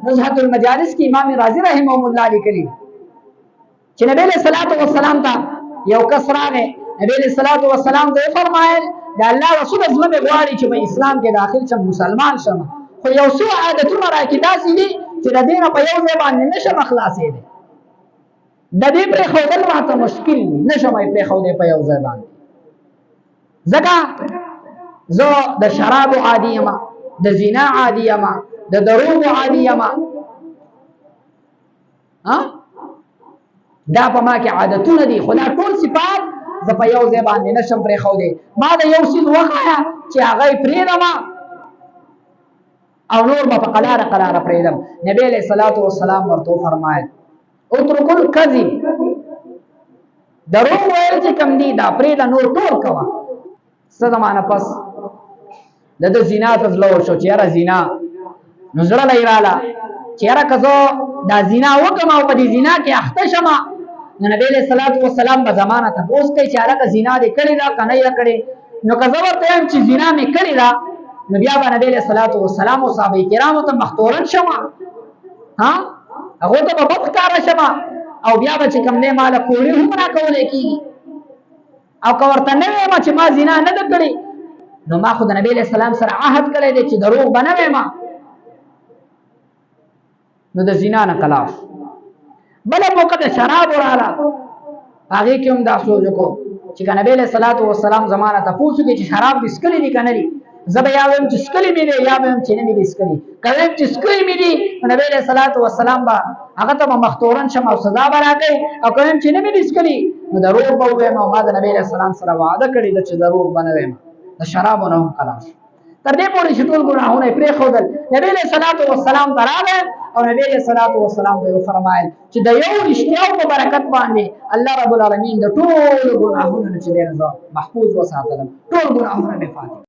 نزهة المجالس کی امام رازی رحمه الله لیکلی چې نبی علیہ الصلوۃ والسلام ته یو کس راغی، نبی علیہ الصلوۃ والسلام ته فرمایل د الله رسول زما به غواړي چې په اسلام کې داخل شم، مسلمان شم، خو یو څو عادتونه راکې داسې دي چې د دې نه په یو ځای باندې نشم خلاصېدی، د دې پرېښودل ماته مشکل دي، نشم یې پرېښودی په یو ځای باندې. ځکه زه د شرابو عادي یم، د زنا عادي یم، د دروغو عادي یم، دا په ما کې عادتونه دي، خو دا ټول صفات زه په یو ځای باندې نشم پرېښودی. ما د یو څیز وښایه چې هغه یې پرېږدم او نور به په قلاره قلاره پرېږدم. نبی علیه الصلاة والسلام ورته وفرمایل اترکوا الکذب، دروغ ویل چې کوم دي دا پرېږده، نور ټول کوه. څه زمانه پس د ده زنا ته زړه وشو چې یاره زنا، نو زړه له یې راله چې یاره که زه دا زنا وکړم او په دې زنا کې اخته شم، نو نبی علیه الصلاة والسلام به زمانه تپوس کوي چې هلکه زنا دې کړې ده که نه یې کړې. نو که زه ورته وایم چې زنا مې کړې ده، نو بیا به نبی علیه الصلاة والسلام او صحابه کرامو ته مختورن شم، هغو ته به بد ښکاره شم، او بیا به چې کوم دی ماله کوړې هم راکولی کېږي. او که ورته نه وایم چې ما زنا نه ده کړې، نو ما خو د نبی علیه السلام سره عهد کړی دی چې دروغ به نه وایم، نو د زنا نه خلاص. بله موقع د شرابو راله، هغې کې هم دا سوچ وکړو چې که نبی علیه الصلاة والسلام زما نه تپوس وکړي چې شراب دې څښلي دي که نه دي، زه به یا وایم چې څښلي مې دي، یا به وایم چې نه مې دي څښلي. که وایم چې څښلي مې دي، نو نبی علیه الصلاة والسلام به هغه ته به مختورن شم او سزا به راکوي، او که وایم چې نه مې دي څښلي، نو دروغ به ووایم او ما د نبی علیه السلام سره وعده کړې ده چې دروغ به نه وایم. د شرابو نه هم خلاص تر دې پورې چې ټول ګناهونه یې پرېښودل. نبی علیه الصلاة والسلام ته راغی او نبی علیه الصلاة والسلام ته یې وفرمایل چې د یو رښتیاو په برکت باندې الله رب العالمین د ټولو ګناهونو نه چې دی زه محفوظ وساتلم، ټول ګناهونه مې پاتې